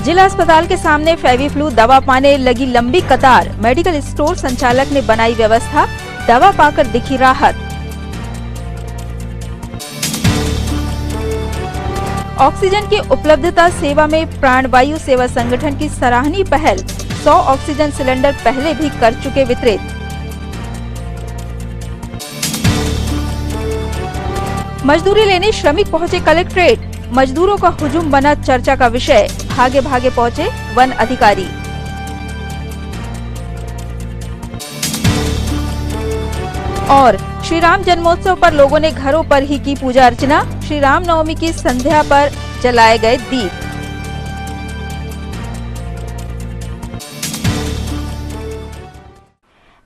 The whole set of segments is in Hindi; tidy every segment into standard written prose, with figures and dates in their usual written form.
जिला अस्पताल के सामने फेविफ्लू दवा पाने लगी लंबी कतार। मेडिकल स्टोर संचालक ने बनाई व्यवस्था, दवा पाकर दिखी राहत। ऑक्सीजन की उपलब्धता सेवा में प्राणवायु सेवा संगठन की सराहनीय पहल। 100 ऑक्सीजन सिलेंडर पहले भी कर चुके वितरित। मजदूरी लेने श्रमिक पहुंचे कलेक्ट्रेट। मजदूरों का हुजूम बना चर्चा का विषय। भागे भागे पहुंचे वन अधिकारी। और श्री राम जन्मोत्सव पर लोगों ने घरों पर ही की पूजा अर्चना। श्री राम नवमी की संध्या पर जलाए गए दीप।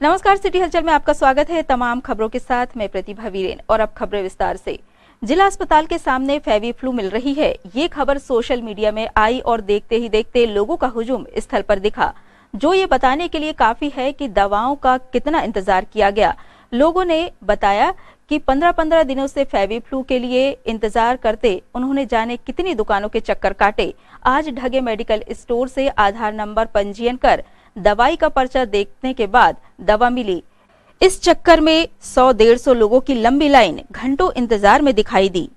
नमस्कार, सिटी हलचल में आपका स्वागत है। तमाम खबरों के साथ मैं प्रतिभा वीरेन। और अब खबरें विस्तार से। जिला अस्पताल के सामने फेविफ्लू मिल रही है। ये खबर सोशल मीडिया में आई और देखते ही देखते लोगों का हुजूम स्थल पर दिखा, जो ये बताने के लिए काफी है कि दवाओं का कितना इंतजार किया गया। लोगों ने बताया कि 15-15 दिनों से फेविफ्लू के लिए इंतजार करते उन्होंने जाने कितनी दुकानों के चक्कर काटे। आज ढगे मेडिकल स्टोर से आधार नंबर पंजीयन कर दवाई का पर्चा देखने के बाद दवा मिली। इस चक्कर में 100-150 लोगों की लंबी लाइन घंटों इंतजार में दिखाई दी।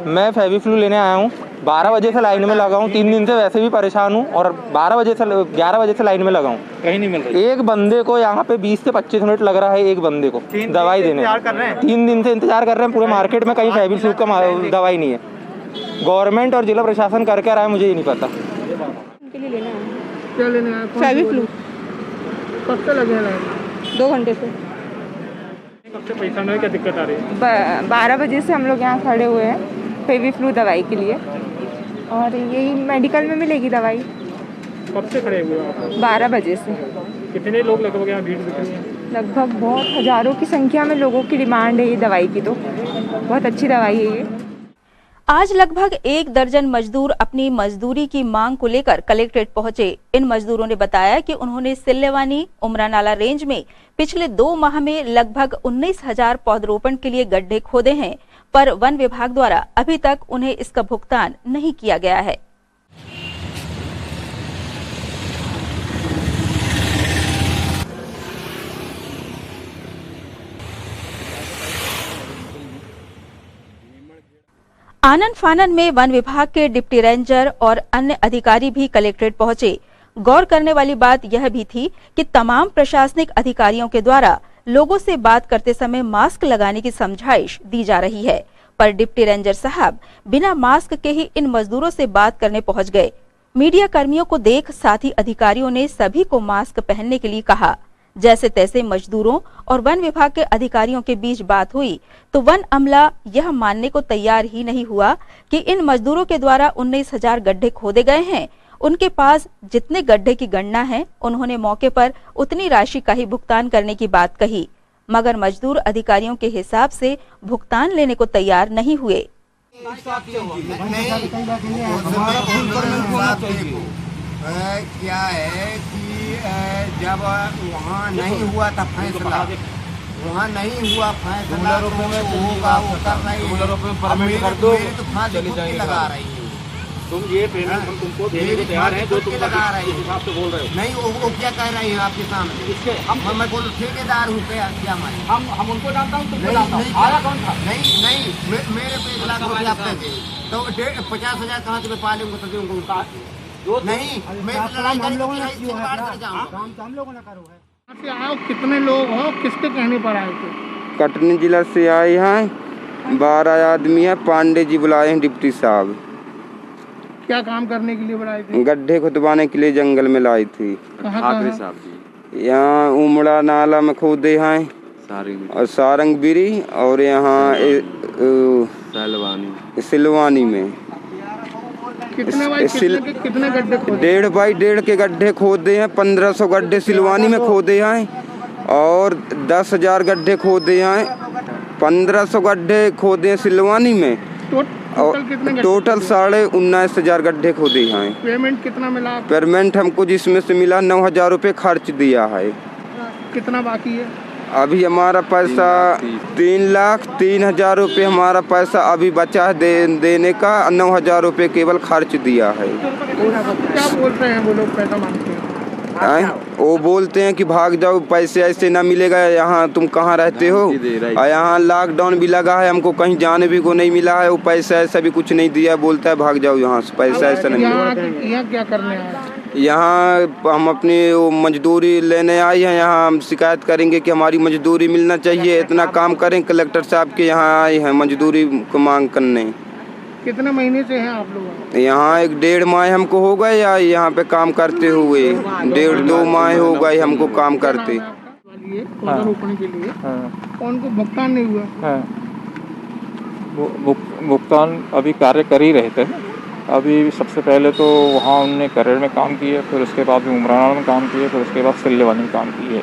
मैं फेविफ्लू लेने आया हूँ। 12 बजे से लाइन में लगा हूँ। 3 दिन से वैसे भी परेशान हूँ और 11 बजे से लाइन में लगा हूँ। कहीं नहीं मिल रही। एक बंदे को यहाँ पे 20 से 25 मिनट लग रहा है एक बंदे को दवाई देने। 3 दिन से इंतजार कर रहे हैं। पूरे मार्केट में कहीं फेविफ्लू का दवाई नहीं है। गवर्नमेंट और जिला प्रशासन करके आ रहा है, मुझे ये नहीं पता। क्या लेने आया? फेविफ्लू। कब से लगे लाइन? 2 घंटे से। कब से पैसा में क्या दिक्कत आ रही है? 12 बजे से हम लोग यहाँ खड़े हुए हैं फेविफ्लू दवाई के लिए, और यही मेडिकल में मिलेगी दवाई। कब से खड़े हुए आप? 12 बजे से। कितने लोग लगभग यहाँ भीड़ दिख रही है? लगभग बहुत हजारों की संख्या में लोगों की डिमांड है ये दवाई की, तो बहुत अच्छी दवाई है ये। आज लगभग 1 दर्जन मजदूर अपनी मजदूरी की मांग को लेकर कलेक्ट्रेट पहुंचे। इन मजदूरों ने बताया कि उन्होंने सिल्लेवानी उमरानाला रेंज में पिछले 2 माह में लगभग 19,000 पौधरोपण के लिए गड्ढे खोदे हैं, पर वन विभाग द्वारा अभी तक उन्हें इसका भुगतान नहीं किया गया है। आनन फानन में वन विभाग के डिप्टी रेंजर और अन्य अधिकारी भी कलेक्ट्रेट पहुंचे। गौर करने वाली बात यह भी थी कि तमाम प्रशासनिक अधिकारियों के द्वारा लोगों से बात करते समय मास्क लगाने की समझाइश दी जा रही है, पर डिप्टी रेंजर साहब बिना मास्क के ही इन मजदूरों से बात करने पहुंच गए। मीडिया कर्मियों को देख साथी अधिकारियों ने सभी को मास्क पहनने के लिए कहा। जैसे तैसे मजदूरों और वन विभाग के अधिकारियों के बीच बात हुई तो वन अमला यह मानने को तैयार ही नहीं हुआ कि इन मजदूरों के द्वारा 19,000 गड्ढे खोदे गए हैं। उनके पास जितने गड्ढे की गणना है, उन्होंने मौके पर उतनी राशि का ही भुगतान करने की बात कही, मगर मजदूर अधिकारियों के हिसाब से भुगतान लेने को तैयार नहीं हुए। क्या है कि जब वहाँ नहीं हुआ था फैसला, वहाँ नहीं हुआ फैसला तो होगा वो कर रही है। मेरे तो फांसी लगा रही है। तुम ये पेमेंट हम तुमको देने को तैयार हैं, जो तुम लगा रही है। हिसाब से बोल रहे हो। नहीं, वो क्या कह रही है आपके सामने? इसके मैं बोल ठेकेदार हूँ क्या मैं? हम उनको जानता हूँ, तुमको जानता हूँ। आया कौन था? नहीं, मेरे पे 1 लाख रुपया तो 50,000 कहाँ से पा लेंगे? तो दूंगा नहीं, मैं लड़ाई हम लोगों ने आओ। कितने लोग हो, किसके कहने पर आए थे? कटनी जिला से आए हैं। 12 आदमी है। पांडे जी बुलाए हैं डिप्टी साहब। क्या काम करने के लिए बुलाए थे? गड्ढे खुदवाने के लिए जंगल में लाई थी। ठाकरे साहब जी। यहाँ उमड़ा नाला में खोदे हैं और सारंगबिरी और यहाँ सिलवानी में कितने गड्ढे खोदे? 1.5 बाई 1.5 के गड्ढे खोदे हैं। 1500 गड्ढे सिलवानी में खोदे हैं और 10,000 गड्ढे खोदे हैं। 1500 गड्ढे खोदे हैं सिलवानी में और टोटल 19,500 गड्ढे खोदे हैं। पेमेंट कितना मिला? पेमेंट हमको जिसमें से मिला 9,000 रुपये खर्च दिया है। कितना बाकी है? अभी हमारा पैसा 3,03,000 रुपये हमारा पैसा अभी बचा है देने का। 9,000 रुपये केवल खर्च दिया है। क्या बोल रहे हैं वो लोग? पैसा मांगते हैं? वो बोलते हैं कि भाग जाओ, पैसे ऐसे ना मिलेगा। यहाँ तुम कहाँ रहते हो? और यहाँ लॉकडाउन भी लगा है, हमको कहीं जाने भी को नहीं मिला है। वो पैसा ऐसा भी कुछ नहीं दिया, बोलता है भाग जाओ यहाँ से, पैसा ऐसा नहीं मिला। यहाँ क्या करने आए? यहाँ हम अपनी वो मजदूरी लेने आए हैं। यहाँ हम शिकायत करेंगे कि हमारी मजदूरी मिलना चाहिए। इतना काम करें, कलेक्टर साहब के यहाँ आए हैं मजदूरी को मांग करने। कितने महीने से हैं आप लोग यहाँ? 1.5 माह हमको हो गए या यहाँ पे काम करते हुए 1.5-2 माह हो गए हमको काम करते। पौधारोपण के लिए कौन को भुगतान नहीं हुआ? भुगतान अभी कार्य कर ही रहे थे। अभी सबसे पहले तो वहाँ उनने करेड़ में काम किए, फिर उसके बाद उमराना में काम किए, फिर उसके बाद सिल्लेवानी में काम किए।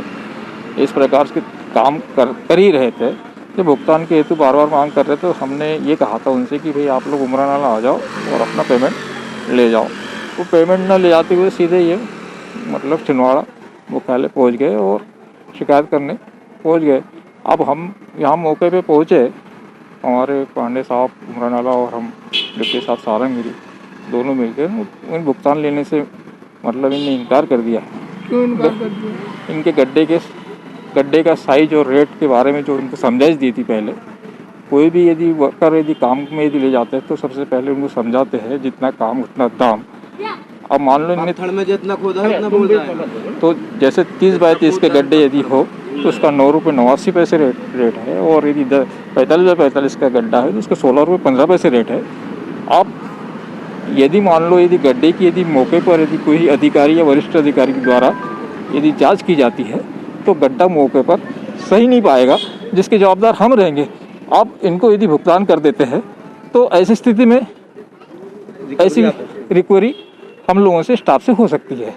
इस प्रकार से काम कर ही रहे थे। जब भुगतान के हेतु बार बार मांग कर रहे थे तो हमने ये कहा था उनसे कि भाई आप लोग उमरा नाला आ जाओ और अपना पेमेंट ले जाओ। वो पेमेंट ना ले जाते हुए सीधे ये मतलब छिंदवाड़ा मुख्यालय पहुंच गए और शिकायत करने पहुंच गए। अब हम यहाँ मौके पे पहुँचे, हमारे पांडे साहब उमरा नाला और हम डिप्टी साहब सारंगगिरी दोनों मिलकर उन भुगतान लेने से मतलब इनने इनकार कर दिया। क्यों इनकार कर दिया? इनके गड्ढे का साइज और रेट के बारे में जो उनको समझाइश दी थी पहले। कोई भी यदि वर्कर यदि काम में यदि ले जाते हैं तो सबसे पहले उनको समझाते हैं जितना काम उतना दाम। अब मान लो इनमें में जितना खोदा उतना बोल रहा है। तो जैसे 30 बाई 30 के गड्ढे यदि हो तो उसका 9.89 रेट है और यदि 45 बाई 45 का गड्ढा है तो उसका 16.15 रेट है। अब यदि मान लो यदि गड्ढे की यदि मौके पर यदि कोई अधिकारी या वरिष्ठ अधिकारी के द्वारा यदि जांच की जाती है तो गड्ढा मौके पर सही नहीं पाएगा, जिसके जवाबदार हम रहेंगे। अब इनको यदि भुगतान कर देते हैं तो ऐसी स्थिति में ऐसी रिकवरी हम लोगों से स्टाफ से हो सकती है।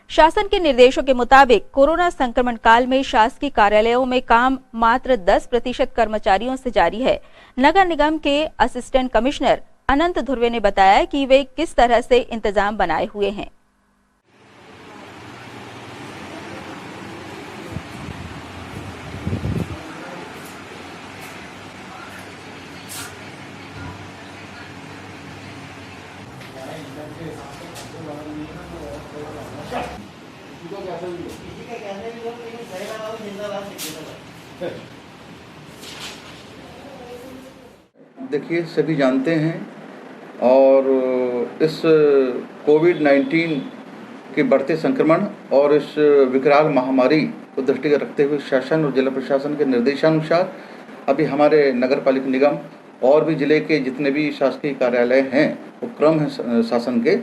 शासन के निर्देशों के मुताबिक कोरोना संक्रमण काल में शासकीय कार्यालयों में काम मात्र 10% कर्मचारियों से जारी है। नगर निगम के असिस्टेंट कमिश्नर अनंत ध्रुवे ने बताया कि वे किस तरह से इंतजाम बनाए हुए हैं। देखिए, सभी जानते हैं और इस कोविड-19 के बढ़ते संक्रमण और इस विकराल महामारी को दृष्टिगत रखते हुए शासन और जिला प्रशासन के निर्देशानुसार अभी हमारे नगर पालिका निगम और भी जिले के जितने भी शासकीय कार्यालय हैं, उपक्रम हैं शासन के,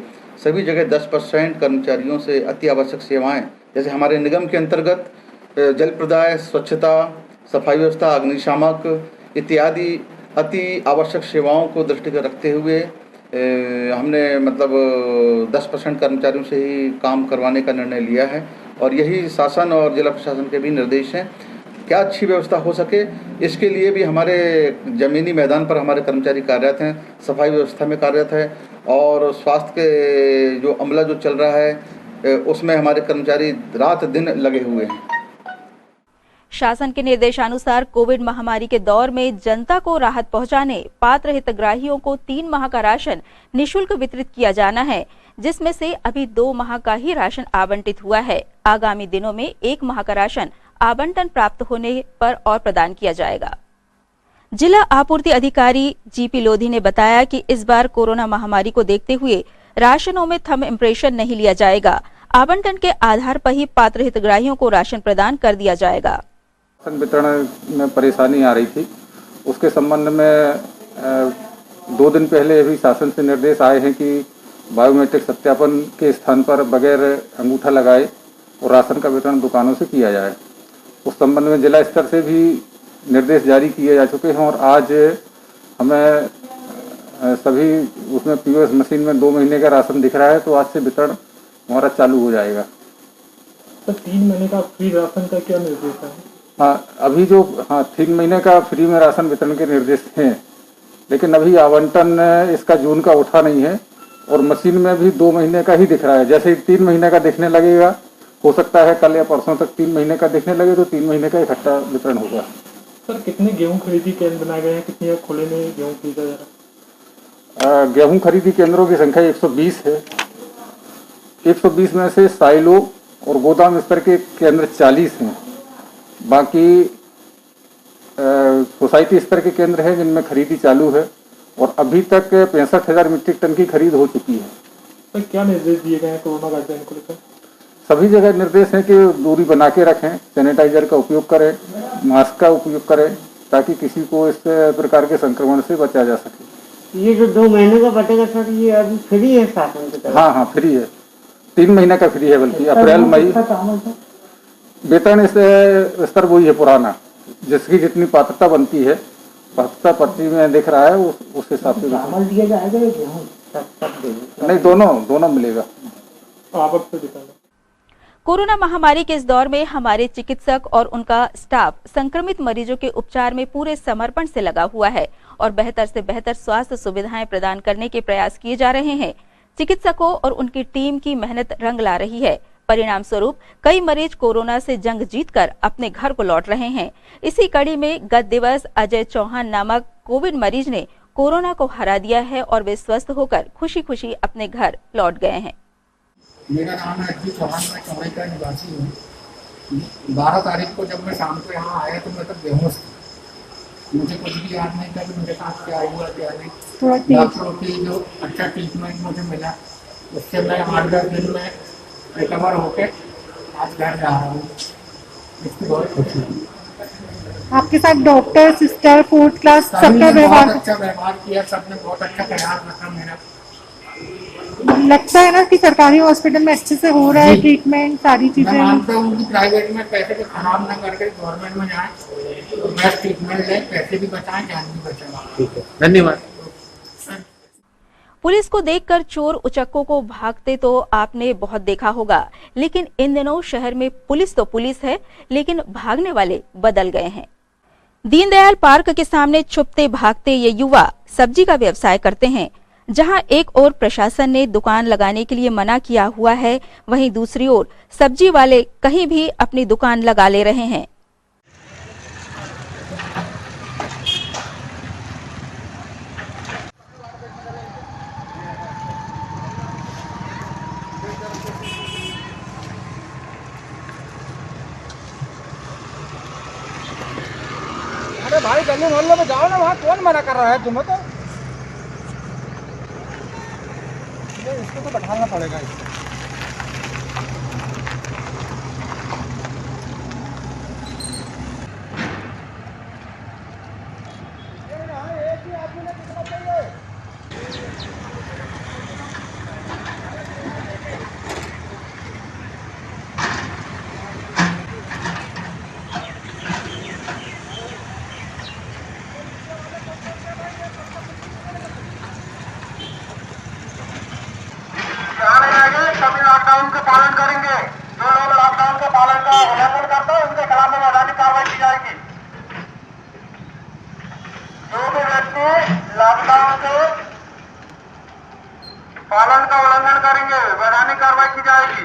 सभी जगह 10% कर्मचारियों से अति आवश्यक सेवाएं जैसे हमारे निगम के अंतर्गत जल प्रदाय, स्वच्छता, सफाई व्यवस्था, अग्निशामक इत्यादि अति आवश्यक सेवाओं को दृष्टिगत रखते हुए हमने मतलब 10% कर्मचारियों से ही काम करवाने का निर्णय लिया है और यही शासन और जिला प्रशासन के भी निर्देश हैं। क्या अच्छी व्यवस्था हो सके इसके लिए भी हमारे ज़मीनी मैदान पर हमारे कर्मचारी कार्यरत हैं, सफाई व्यवस्था में कार्यरत है और स्वास्थ्य के जो अमला जो चल रहा है उसमें हमारे कर्मचारी रात दिन लगे हुए हैं। शासन के निर्देशानुसार कोविड महामारी के दौर में जनता को राहत पहुंचाने पात्र हितग्राहियों को 3 माह का राशन निःशुल्क वितरित किया जाना है, जिसमें से अभी 2 माह का ही राशन आवंटित हुआ है। आगामी दिनों में 1 माह का राशन आवंटन प्राप्त होने पर और प्रदान किया जाएगा। जिला आपूर्ति अधिकारी जीपी लोधी ने बताया कि इस बार कोरोना महामारी को देखते हुए राशनों में थंब इम्प्रेशन नहीं लिया जाएगा। आवंटन के आधार पर ही पात्र हितग्राहियों को राशन प्रदान कर दिया जाएगा। वितरण में परेशानी आ रही थी, उसके संबंध में 2 दिन पहले भी शासन से निर्देश आए हैं कि बायोमेट्रिक सत्यापन के स्थान पर बगैर अंगूठा लगाए और राशन का वितरण दुकानों से किया जाए। उस संबंध में जिला स्तर से भी निर्देश जारी किए जा चुके हैं और आज हमें सभी उसमें पीओएस मशीन में 2 महीने का राशन दिख रहा है, तो आज से वितरण हमारा चालू हो जाएगा। तो 3 महीने का फ्री राशन का क्या निर्देश है? हाँ, अभी जो 3 महीने का फ्री में राशन वितरण के निर्देश हैं, लेकिन अभी आवंटन इसका जून का उठा नहीं है और मशीन में भी 2 महीने का ही दिख रहा है। जैसे 3 महीने का दिखने लगेगा, हो सकता है कल या परसों तक 3 महीने का दिखने लगे तो 3 महीने का इकट्ठा वितरण होगा। सर, कितने गेहूं खरीदी केंद्र बनाए गए हैं? कितने खुले में गेहूं खरीदा जा रहा है? गेहूं खरीदी केंद्रों की संख्या 120 है। 120 में से साइलो और गोदाम स्तर के केंद्र 40 हैं। बाकी सोसाइटी स्तर के केंद्र हैं जिनमें खरीदी चालू है और अभी तक 65,000 मीट्रिक टन की खरीद हो चुकी है। तो क्या निर्देश दिए गए हैं कोरोना गाइडलाइन को लेकर? सभी जगह निर्देश है कि दूरी बना के रखें, सैनिटाइजर का उपयोग करें, मास्क का उपयोग करें, ताकि किसी को इस प्रकार के संक्रमण से बचा जा सके। ये जो 2 महीने का बटेगा सर, ये अभी फ्री है शासन की तरफ? हाँ, फ्री है। 3 महीने का फ्री है, बल्कि अप्रैल मई। वेतन स्तर वही है पुराना, जिसकी जितनी पात्रता बनती है, पात्रता पर्ची में दिख रहा है उस हिसाब से दिया जाएगा। नहीं, दोनों मिलेगा। आवक से दिखाना। कोरोना महामारी के इस दौर में हमारे चिकित्सक और उनका स्टाफ संक्रमित मरीजों के उपचार में पूरे समर्पण से लगा हुआ है और बेहतर से बेहतर स्वास्थ्य सुविधाएं प्रदान करने के प्रयास किए जा रहे हैं। चिकित्सकों और उनकी टीम की मेहनत रंग ला रही है। परिणाम स्वरूप कई मरीज कोरोना से जंग जीतकर अपने घर को लौट रहे हैं। इसी कड़ी में गत दिवस अजय चौहान नामक कोविड मरीज ने कोरोना को हरा दिया है और वे स्वस्थ होकर खुशी खुशी अपने घर लौट गए हैं। मेरा नाम है अजय चौहान, मैं चौराई का निवासी हूँ। 12 तारीख को जब मैं शाम को यहाँ आया तो मैं तब बेहोश था। मुझे कुछ भी याद नहीं था कि मेरे साथ क्या हुआ क्या नहीं। डॉक्टरों की जो अच्छा ट्रीटमेंट मुझे मिला, उससे मैं 8-10 दिन में रिकवर होके आज घर जा रहा हूँ। इसकी बहुत खुशी है। आपके साथ डॉक्टर, सिस्टर, 4th क्लास सबका व्यवहार अच्छा व्यवहार किया, सबने बहुत अच्छा ख्याल रखा मेरा। लगता है ना कि सरकारी हॉस्पिटल में अच्छे से हो रहा है ट्रीटमेंट, सारी चीजें। मैं मानता हूँ कि प्राइवेट में पैसे को खराब ना करके गवर्नमेंट में जाएं, बेस्ट ट्रीटमेंट लें, पैसे भी बचाएं, जान भी बचाएं। ठीक है, धन्यवाद। पुलिस को देखकर चोर उचक्कों को भागते तो आपने बहुत देखा होगा, लेकिन इन दिनों शहर में पुलिस तो पुलिस है, लेकिन भागने वाले बदल गए हैं। दीनदयाल पार्क के सामने छुपते भागते ये युवा सब्जी का व्यवसाय करते हैं। जहां एक ओर प्रशासन ने दुकान लगाने के लिए मना किया हुआ है, वहीं दूसरी ओर सब्जी वाले कहीं भी अपनी दुकान लगा ले रहे हैं। अरे भाई गली मोहल्ले में जाओ ना, वहाँ कौन मना कर रहा है तुम्हें? तो इसको तो बैठाना पड़ेगा। सभी लॉकडाउन का पालन करेंगे। जो लोग लॉकडाउन के पालन का उल्लंघन करते हैं उनके खिलाफ मैदानी कार्रवाई की जाएगी। जो भी व्यक्ति लॉकडाउन के पालन का उल्लंघन करेंगे मैदानी कार्रवाई की जाएगी।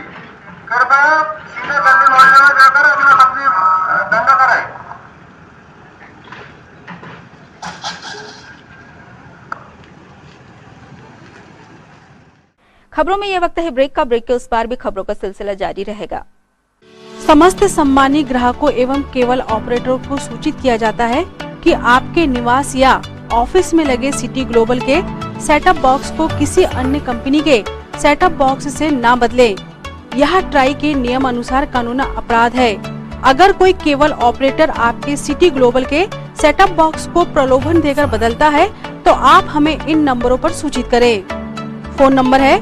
कृपया सीधे गली मोहल्ले में जाकर अपना सब्जी धंधा करें। खबरों में यह वक्त है ब्रेक का। ब्रेक के उस पार भी खबरों का सिलसिला जारी रहेगा। समस्त सम्मानित ग्राहकों एवं केबल ऑपरेटरों को सूचित किया जाता है कि आपके निवास या ऑफिस में लगे सिटी ग्लोबल के सेटअप बॉक्स को किसी अन्य कंपनी के सेटअप बॉक्स से ना बदलें। यह ट्राई के नियम अनुसार कानूनी अपराध है। अगर कोई केबल ऑपरेटर आपके सिटी ग्लोबल के सेटअप बॉक्स को प्रलोभन देकर बदलता है तो आप हमें इन नंबरों पर सूचित करें। फोन नंबर है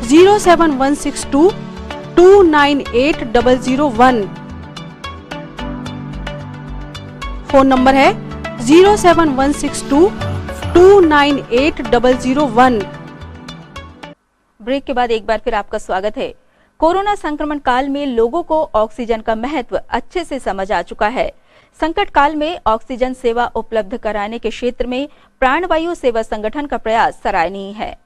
07162 298001। फोन नंबर है 07162298001। ब्रेक के बाद एक बार फिर आपका स्वागत है। कोरोना संक्रमण काल में लोगों को ऑक्सीजन का महत्व अच्छे से समझ आ चुका है। संकट काल में ऑक्सीजन सेवा उपलब्ध कराने के क्षेत्र में प्राणवायु सेवा संगठन का प्रयास सराहनीय है।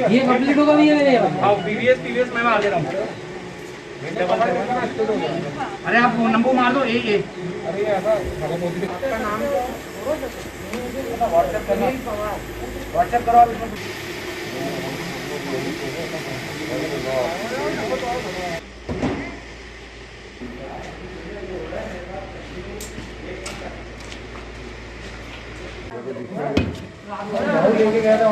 ये कंप्लीट होगा भी है। हाँ, पीवीएस मैं मार दे रहा हूँ। अरे आप नंबर मार दो ए। अरे ऐसा आपका नाम व्हाट्सएप करो आप इसमें। लेके गया था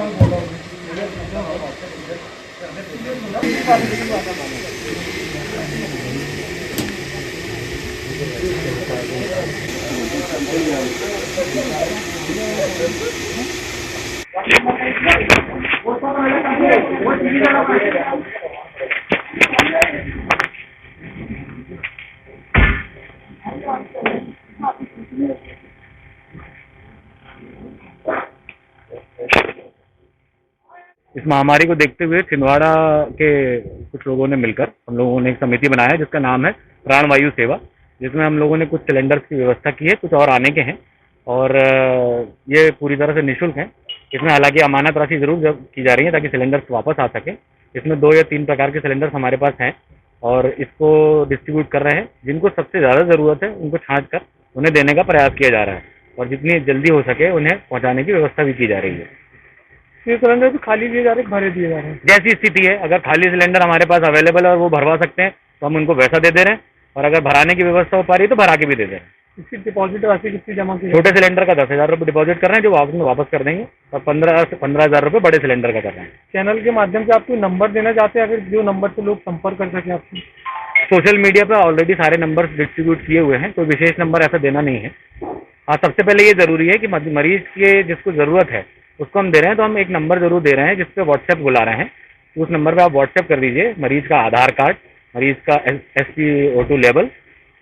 इस महामारी को देखते हुए छिंदवाड़ा के कुछ लोगों ने मिलकर हम लोगों ने एक समिति बनाया है जिसका नाम है प्राणवायु सेवा, जिसमें हम लोगों ने कुछ सिलेंडर्स की व्यवस्था की है, कुछ और आने के हैं और ये पूरी तरह से निःशुल्क हैं। इसमें हालांकि अमानत राशि जरूर की जा रही है ताकि सिलेंडर्स वापस आ सके। इसमें 2 या 3 प्रकार के सिलेंडर्स हमारे पास हैं और इसको डिस्ट्रीब्यूट कर रहे हैं। जिनको सबसे ज़्यादा ज़रूरत है उनको छाँट कर उन्हें देने का प्रयास किया जा रहा है और जितनी जल्दी हो सके उन्हें पहुँचाने की व्यवस्था भी की जा रही है। ये सिलेंडर भी खाली दिए जा रहे हैं, भरे दिए जा रहे हैं, जैसी स्थिति है। अगर खाली सिलेंडर हमारे पास अवेलेबल है और वो भरवा सकते हैं तो हम उनको वैसा दे दे रहे हैं और अगर भराने की व्यवस्था हो पा रही है तो भरा के भी दे दे रहे हैं। इसकी डिपॉजिट राशि कितनी जमा की? छोटे सिलेंडर का 10,000 रुपये डिपॉजिट कर रहे हैं जो वापस कर देंगे और 15 से 15,000 रुपये बड़े सिलेंडर का कर रहे हैं। चैनल के माध्यम से आपको नंबर देना चाहते हैं, अगर जो नंबर से लोग संपर्क कर सके आपसे? सोशल मीडिया पर ऑलरेडी सारे नंबर डिस्ट्रीब्यूट किए हुए हैं, कोई विशेष नंबर ऐसा देना नहीं है। हाँ, सबसे पहले ये जरूरी है कि मरीज के जिसको ज़रूरत है उसको हम दे रहे हैं तो हम एक नंबर जरूर दे रहे हैं जिस पे व्हाट्सएप बुला रहे हैं। उस नंबर पे आप व्हाट्सएप कर दीजिए मरीज का आधार कार्ड, मरीज का SpO2 लेवल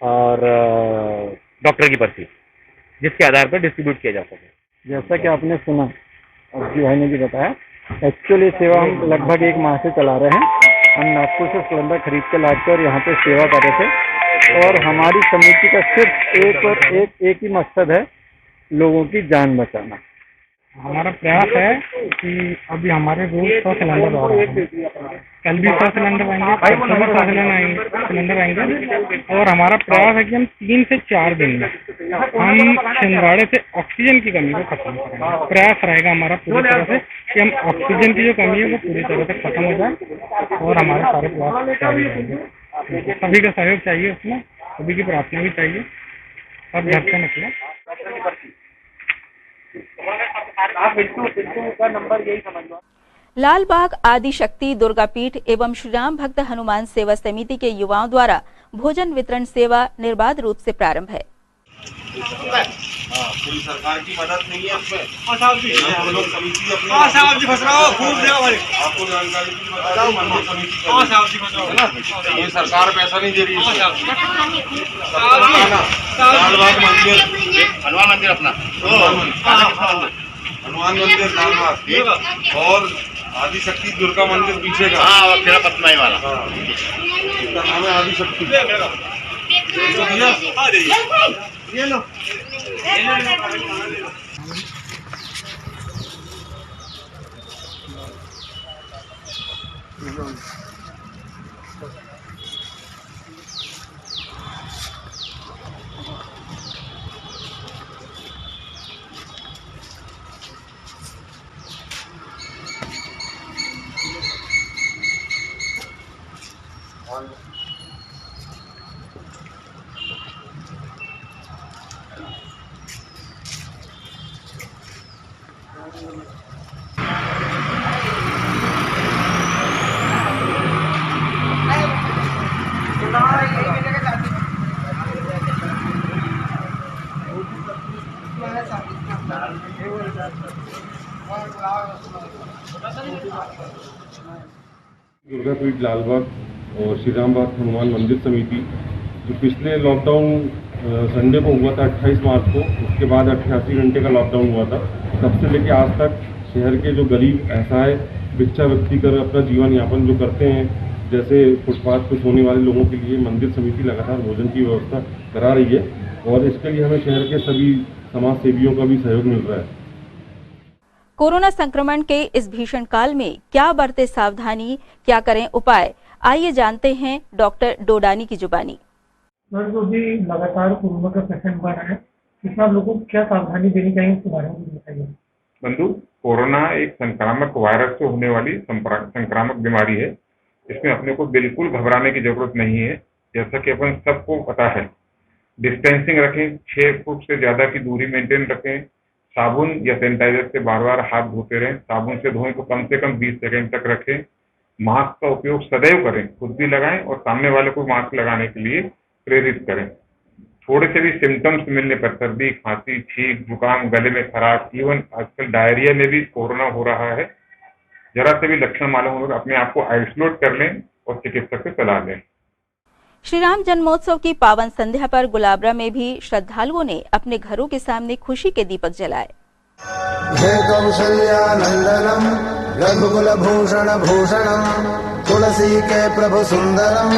और डॉक्टर की पर्ची, जिसके आधार पर डिस्ट्रीब्यूट किया जा सके। जैसा कि आपने सुना अब्जी भाई ने भी बताया, एक्चुअली सेवा हम लगभग 1 माह से चला रहे हैं। हम नागपुर से सिलेंडर खरीद के लाकर यहाँ पे सेवा कर रहे थे और हमारी समिति का सिर्फ एक ही मकसद है, लोगों की जान बचाना। हमारा प्रयास है कि अभी हमारे रोज 100 सिलेंडर आ रहे हैं, कल भी 100 सिलेंडर आएंगे, परसों भी 100 सिलेंडर आएंगे और हमारा प्रयास है कि हम 3 से 4 दिन में हम छिंदवाड़े से ऑक्सीजन की कमी को खत्म करेंगे। प्रयास रहेगा हमारा पूरी तरह से कि हम ऑक्सीजन की जो कमी है वो पूरी तरह से खत्म हो जाए और हमारे सारे प्रयास जारी रहेंगे। सभी का सहयोग चाहिए, उसमें सभी की प्रार्थना भी चाहिए और घर से निकले। लाल बाग आदि शक्ति दुर्गापीठ एवं श्री राम भक्त हनुमान सेवा समिति के युवाओं द्वारा भोजन वितरण सेवा निर्बाध रूप से प्रारंभ है। पूरी सरकार की मदद नहीं है इसमें। आपको जानकारी ये सरकार पैसा नहीं दे रही है। लाल बाग मंदिर, हनुमान मंदिर, अपना हनुमान मंदिर लाल बाग और आदि शक्ति दुर्गा मंदिर पीछे का, फिर पत्नाई वाला, इसका नाम है आदि शक्ति। ये लो दुर्गापीठ लालबाग और श्री राम बाग हनुमान मंदिर समिति जो पिछले लॉकडाउन संडे को हुआ था 28 मार्च को, उसके बाद 88 घंटे का लॉकडाउन हुआ था, तब से लेकर आज तक शहर के जो गरीब असहाय भिक्षावृत्ति कर अपना जीवन यापन जो करते हैं, जैसे फुटपाथ पर सोने वाले लोगों के लिए मंदिर समिति लगातार भोजन की व्यवस्था करा रही है और इसके लिए हमें शहर के सभी समाज सेवियों का भी सहयोग मिल रहा है। कोरोना संक्रमण के इस भीषण काल में क्या बरते सावधानी, क्या करें उपाय, आइए जानते हैं डॉक्टर डोडानी की जुबानी। सर, जो भी लगातार कोरोना का पेशेंट बढ़ रहा है, किसान लोगों को क्या सावधानी देनी चाहिए, उसके बारे में बताइए। बंधु, कोरोना एक संक्रामक वायरस से होने वाली संक्रामक बीमारी है। इसमें अपने को बिल्कुल घबराने की जरूरत नहीं है। जैसा कि अपन सबको पता है, डिस्टेंसिंग रखें, 6 फुट से ज्यादा की दूरी मेंटेन रखें, साबुन या सैनिटाइजर से बार बार हाथ धोते रहें, साबुन से धोएं तो कम से कम 20 सेकंड तक रखें, मास्क का उपयोग सदैव करें, खुद भी लगाएं और सामने वाले को मास्क लगाने के लिए प्रेरित करें। थोड़े से भी सिम्टम्स मिलने पर, सर्दी, खांसी, छींक, जुकाम, गले में खराश, इवन आजकल डायरिया में भी कोरोना हो रहा है, जरा से भी लक्षण मालूम हो अपने आप को आइसोलेट कर लें और चिकित्सक से सलाह लें। श्री राम जन्मोत्सव की पावन संध्या पर गुलाबरा में भी श्रद्धालुओं ने अपने घरों के सामने खुशी के दीपक जलाए। जय कौशल्यानंदनम रघुकुलभूषण भूषणम तुलसी के प्रभु सुंदरम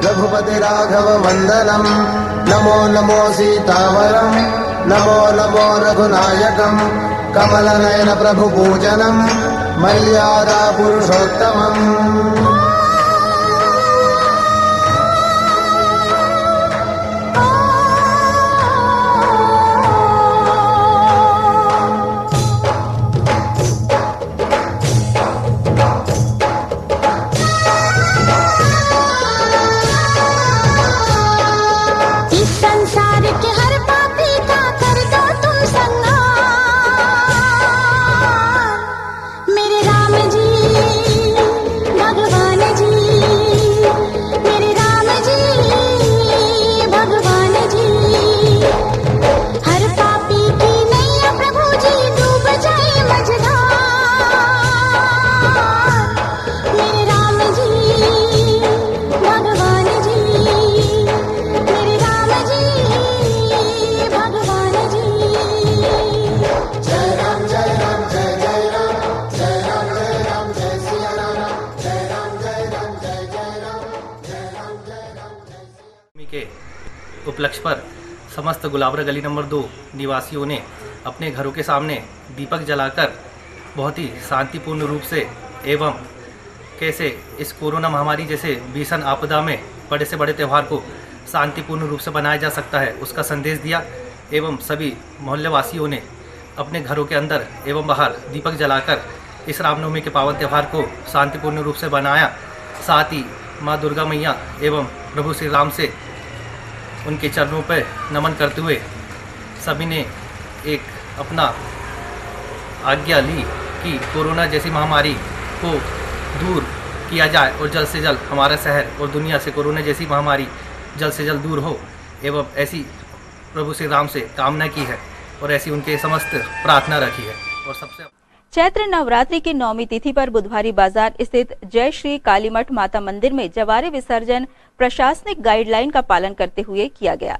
रघुपति राघव वंदनम नमो नमो सीतावरम नमो नमो रघुनायकम कमल नयन प्रभु पूजनम मर्यादा पुरुषोत्तमम। के उपलक्ष्य पर समस्त गुलाबरा गली नंबर 2 निवासियों ने अपने घरों के सामने दीपक जलाकर बहुत ही शांतिपूर्ण रूप से एवं कैसे इस कोरोना महामारी जैसे भीषण आपदा में बड़े से बड़े त्यौहार को शांतिपूर्ण रूप से बनाया जा सकता है, उसका संदेश दिया। एवं सभी मोहल्ले वासियों ने अपने घरों के अंदर एवं बाहर दीपक जलाकर इस रामनवमी के पावन त्यौहार को शांतिपूर्ण रूप से बनाया। साथ ही माँ दुर्गा मैया एवं प्रभु श्री राम से उनके चरणों पर नमन करते हुए सभी ने एक अपना आज्ञा ली कि कोरोना जैसी महामारी को दूर किया जाए और जल्द से जल्द हमारा शहर और दुनिया से कोरोना जैसी महामारी जल्द से जल्द दूर हो। एवं ऐसी प्रभु श्री राम से कामना की है और ऐसी उनके समस्त प्रार्थना रखी है। और सबसे चैत्र नवरात्रि की 9वीं तिथि पर बुधवारी बाजार स्थित जय श्री कालीमठ माता मंदिर में जवारे विसर्जन प्रशासनिक गाइडलाइन का पालन करते हुए किया गया।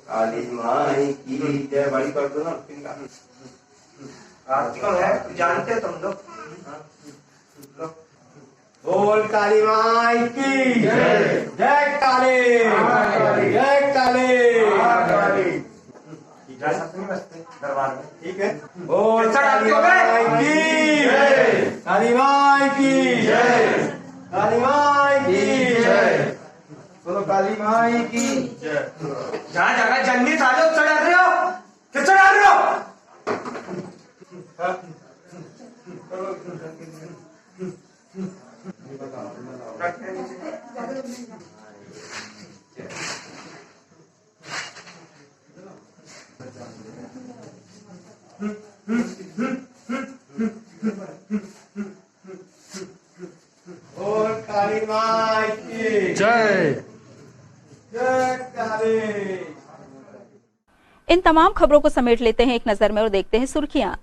काली माई की जय। बड़ी कर दो ना आर्टिकल है, जानते तुम लोग। बोल काली माई की जय। जय काली, जय काली। दरबार में ठीक है। बोल काली माई की जय। काली माई की जय। काली माई की जय। बोलो काली माई की जय। जहाँ जगह जंगली साले चढ़ा रहे हो, किस चढ़ा रहे हो? और काली माई की जय। जय काली। इन तमाम खबरों को समेट लेते हैं एक नजर में और देखते हैं सुर्खियां।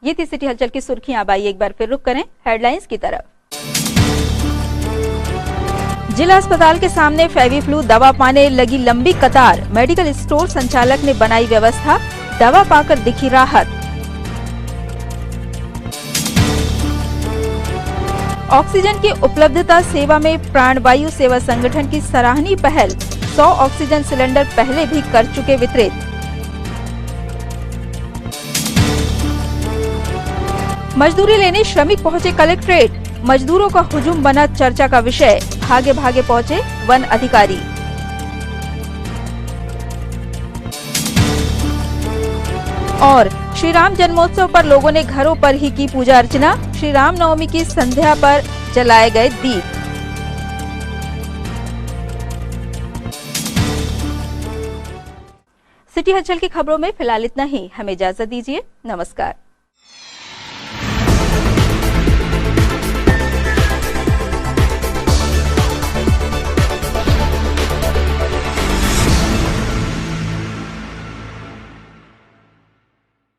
ये थी सिटी हलचल की सुर्खियां। अब आइए एक बार फिर रुक करें हेडलाइंस की तरफ। जिला अस्पताल के सामने फेविफ्लू दवा पाने लगी लंबी कतार। मेडिकल स्टोर संचालक ने बनाई व्यवस्था, दवा पाकर दिखी राहत। ऑक्सीजन की उपलब्धता सेवा में प्राणवायु सेवा संगठन की सराहनीय पहल। 100 ऑक्सीजन सिलेंडर पहले भी कर चुके वितरित। मजदूरी लेने श्रमिक पहुंचे कलेक्ट्रेट। मजदूरों का हुजूम बना चर्चा का विषय। भागे भागे पहुंचे वन अधिकारी। और श्री राम जन्मोत्सव पर लोगों ने घरों पर ही की पूजा अर्चना। श्री राम नवमी की संध्या पर जलाए गए दीप। सिटी हलचल की खबरों में फिलहाल इतना ही। हमें इजाजत दीजिए। नमस्कार।